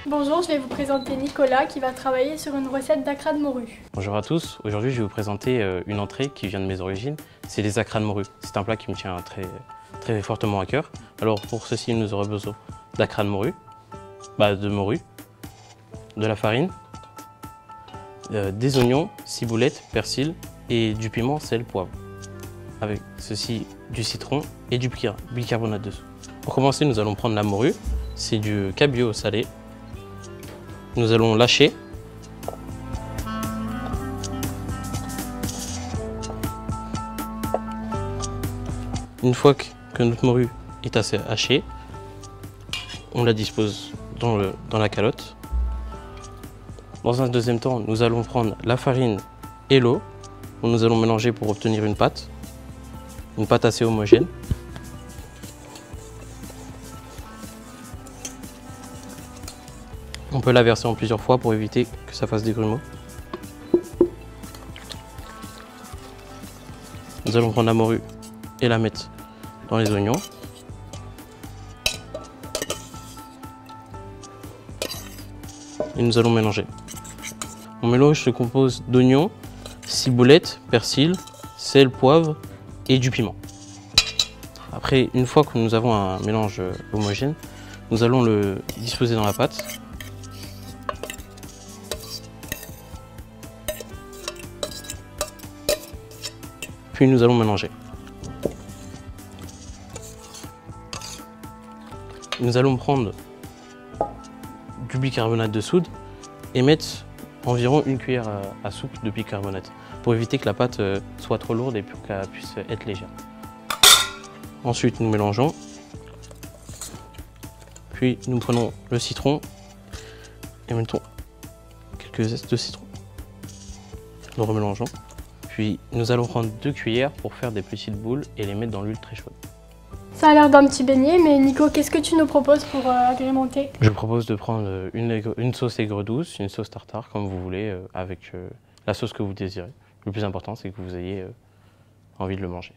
Bonjour, je vais vous présenter Nicolas qui va travailler sur une recette d'acra de morue. Bonjour à tous, aujourd'hui je vais vous présenter une entrée qui vient de mes origines, c'est les acras de morue. C'est un plat qui me tient très fortement à cœur. Alors pour ceci, nous aurons besoin d'acra de morue, de la farine, des oignons, ciboulettes, persil et du piment, sel, poivre. Avec ceci, du citron et du bicarbonate de soude. Pour commencer, nous allons prendre la morue, c'est du cabillaud salé. Nous allons lâcher. Une fois que notre morue est assez hachée, on la dispose dans la calotte. Dans un deuxième temps, nous allons prendre la farine et l'eau. Nous allons mélanger pour obtenir une pâte assez homogène. On peut la verser en plusieurs fois pour éviter que ça fasse des grumeaux. Nous allons prendre la morue et la mettre dans les oignons. Et nous allons mélanger. Mon mélange se compose d'oignons, ciboulettes, persil, sel, poivre et du piment. Après, une fois que nous avons un mélange homogène, nous allons le disposer dans la pâte. Puis nous allons mélanger. Nous allons prendre du bicarbonate de soude et mettre environ une cuillère à soupe de bicarbonate pour éviter que la pâte soit trop lourde et pour qu'elle puisse être légère. Ensuite, nous mélangeons. Puis nous prenons le citron et mettons quelques zestes de citron. Nous remélangeons. Puis nous allons prendre 2 cuillères pour faire des petites boules et les mettre dans l'huile très chaude. Ça a l'air d'un petit beignet, mais Nico, qu'est-ce que tu nous proposes pour agrémenter? Je propose de prendre une sauce aigre douce, une sauce tartare, comme vous voulez, avec la sauce que vous désirez. Le plus important, c'est que vous ayez envie de le manger.